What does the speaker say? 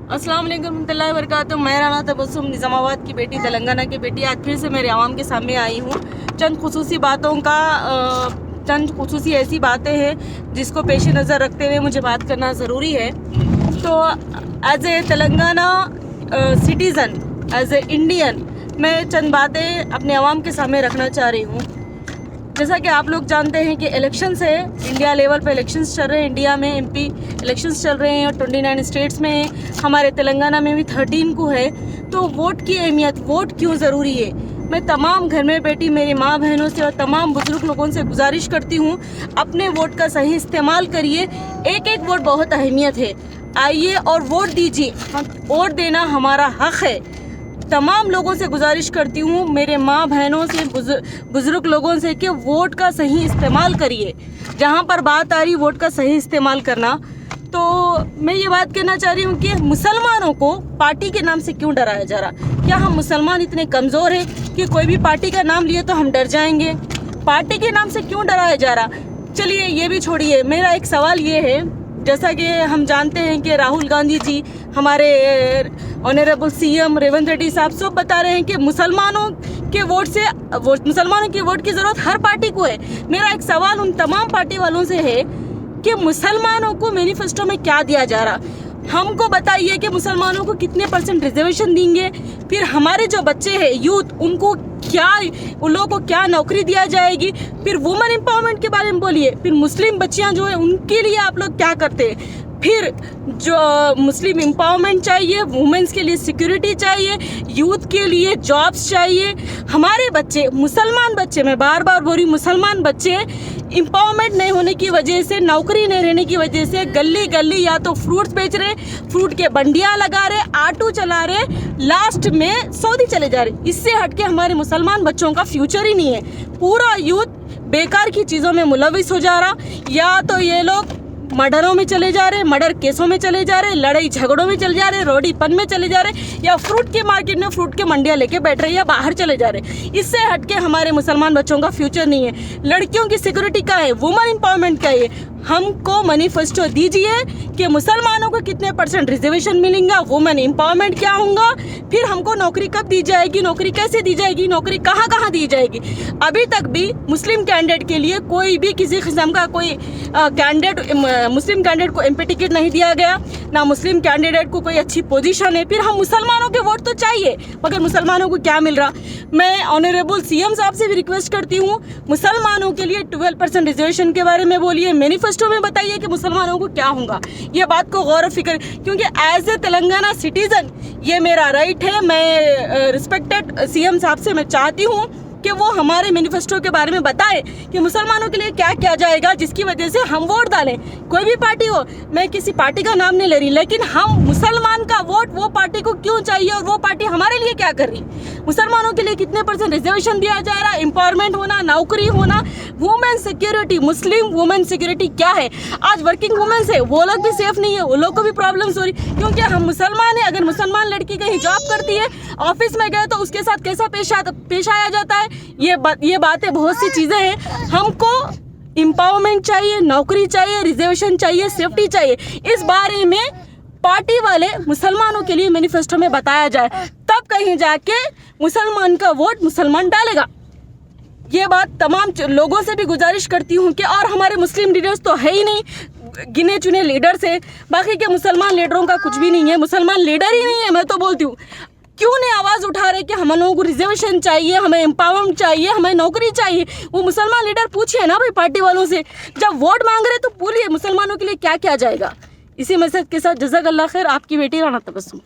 अस्सलाम वालेकुम रहमतुल्लाहि व बरकातुहू। मैं राना तबस्सुम निज़ामाबाद की बेटी, तेलंगाना की बेटी, आज फिर से मेरे आवाम के सामने आई हूँ। चंद खुसूसी ऐसी बातें हैं जिसको पेश नज़र रखते हुए मुझे बात करना ज़रूरी है। तो as a Telangana citizen, as a Indian, मैं चंद बातें अपने आवाम के सामने रखना चाह रही हूँ। जैसा कि आप लोग जानते हैं कि इलेक्शंस है, इंडिया लेवल पे इलेक्शंस चल रहे हैं। इंडिया में एमपी इलेक्शंस चल रहे हैं और 29 स्टेट्स में है, हमारे तेलंगाना में भी 13 को है। तो वोट की अहमियत, वोट क्यों ज़रूरी है, मैं तमाम घर में बैठी मेरी माँ बहनों से और तमाम बुजुर्ग लोगों से गुजारिश करती हूँ, अपने वोट का सही इस्तेमाल करिए। एक एक वोट बहुत अहमियत है, आइए और वोट दीजिए। वोट देना हमारा हक़ है। तमाम लोगों से गुजारिश करती हूँ, मेरे माँ बहनों से, बुज़ुर्ग लोगों से, कि वोट का सही इस्तेमाल करिए। जहाँ पर बात आ रही वोट का सही इस्तेमाल करना, तो मैं ये बात कहना चाह रही हूँ कि मुसलमानों को पार्टी के नाम से क्यों डराया जा रहा। क्या हम मुसलमान इतने कमज़ोर हैं कि कोई भी पार्टी का नाम लिए तो हम डर जाएंगे? पार्टी के नाम से क्यों डराया जा रहा। चलिए ये भी छोड़िए, मेरा एक सवाल ये है, जैसा कि हम जानते हैं कि राहुल गांधी जी, हमारे ऑनरेबल सीएम रेवंत रेड्डी साहब सब बता रहे हैं कि मुसलमानों के मुसलमानों की वोट की ज़रूरत हर पार्टी को है। मेरा एक सवाल उन तमाम पार्टी वालों से है कि मुसलमानों को मैनिफेस्टो में क्या दिया जा रहा। हमको बताइए कि मुसलमानों को कितने % रिजर्वेशन देंगे, फिर हमारे जो बच्चे हैं, यूथ, उनको क्या, उन लोगों को क्या नौकरी दिया जाएगी। फिर वुमेन एम्पावरमेंट के बारे में बोलिए। फिर मुस्लिम बच्चियां जो है उनके लिए आप लोग क्या करते हैं। फिर जो मुस्लिम एम्पावरमेंट चाहिए, वुमेन्स के लिए सिक्योरिटी चाहिए, यूथ के लिए जॉब्स चाहिए। हमारे बच्चे, मुसलमान बच्चे, मैं बार बार बोल रही हूँ, मुसलमान बच्चे एम्पावरमेंट नहीं होने की वजह से, नौकरी नहीं रहने की वजह से गली गली या तो फ्रूट्स बेच रहे, फ्रूट के बंडियाँ लगा रहे, ऑटो चला रहे, लास्ट में सऊदी चले जा रहे। इससे हटके हमारे मुसलमान बच्चों का फ्यूचर ही नहीं है। पूरा यूथ बेकार की चीज़ों में मुलविस हो जा रहा। या तो ये लोग मर्डरों में चले जा रहे, मर्डर केसों में चले जा रहे, लड़ाई झगड़ों में चले जा रहे, रोडीपन में चले जा रहे, या फ्रूट के मार्केट में फ्रूट के मंडियाँ लेके बैठ रहे, या बाहर चले जा रहे। इससे हटके हमारे मुसलमान बच्चों का फ्यूचर नहीं है। लड़कियों की सिक्योरिटी का है, वुमेन एम्पावरमेंट का है। हमको मैनिफेस्टो दीजिए कि मुसलमानों को कितने % रिजर्वेशन मिलेंगे, वुमेन एम्पावरमेंट क्या होगा, फिर हमको नौकरी कब दी जाएगी, नौकरी कैसे दी जाएगी, नौकरी कहाँ कहाँ दी जाएगी। अभी तक भी मुस्लिम कैंडिडेट के लिए कोई भी किसी किस्म का कोई मुस्लिम कैंडिडेट को एमपी टिकट नहीं दिया गया, ना मुस्लिम कैंडिडेट को कोई अच्छी पोजीशन है। फिर हम मुसलमानों के वोट तो चाहिए, मगर मुसलमानों को क्या मिल रहा। मैं ऑनरेबल सीएम साहब से भी रिक्वेस्ट करती हूँ, मुसलमानों के लिए 12% रिजर्वेशन के बारे में बोलिए, मैनिफेस्टो में बताइए कि मुसलमानों को क्या होगा। ये बात को गौर फिक्र, क्योंकि एज ए तेलंगाना सिटीज़न ये मेरा राइट है। मैं रिस्पेक्टेड सीएम साहब से मैं चाहती हूँ कि वो हमारे मैनिफेस्टो के बारे में बताए कि मुसलमानों के लिए क्या किया जाएगा, जिसकी वजह से हम वोट डालें। कोई भी पार्टी हो, मैं किसी पार्टी का नाम नहीं ले रही, लेकिन हम मुसलमान का वोट वो पार्टी को क्यों चाहिए और वो पार्टी हमारे लिए क्या कर रही। मुसलमानों के लिए कितने % रिजर्वेशन दिया जा रहा, एम्पावरमेंट होना, नौकरी होना, women security, Muslim women security क्या है। आज वर्किंग वुमेन्स है, वो लोग भी सेफ नहीं है, वो लोग को भी प्रॉब्लम्स हो रही, क्योंकि हम मुसलमान हैं। अगर मुसलमान लड़की कहीं जॉब करती है, ऑफिस में गए, तो उसके साथ कैसा पेश आया जाता है। ये बातें, बहुत सी चीज़ें हैं। हमको एम्पावरमेंट चाहिए, नौकरी चाहिए, रिजर्वेशन चाहिए, सेफ्टी चाहिए। इस बारे में पार्टी वाले मुसलमानों के लिए मैनिफेस्टो में बताया जाए, तब कहीं जाके मुसलमान का वोट मुसलमान डालेगा। ये बात तमाम लोगों से भी गुजारिश करती हूँ कि, और हमारे मुस्लिम लीडर्स तो है ही नहीं, गिने चुने लीडर्स हैं, बाकी के मुसलमान लीडरों का कुछ भी नहीं है, मुसलमान लीडर ही नहीं है। मैं तो बोलती हूँ, क्यों नहीं आवाज़ उठा रहे कि हम लोगों को रिजर्वेशन चाहिए, हमें एम्पावरमेंट चाहिए, हमें नौकरी चाहिए। वो मुसलमान लीडर पूछिए ना भाई पार्टी वालों से, जब वोट मांग रहे तो पूरी मुसलमानों के लिए क्या किया जाएगा। इसी मैसेज के साथ जज़ाकल्लाह खैर, आपकी बेटी राना तबस्सुम।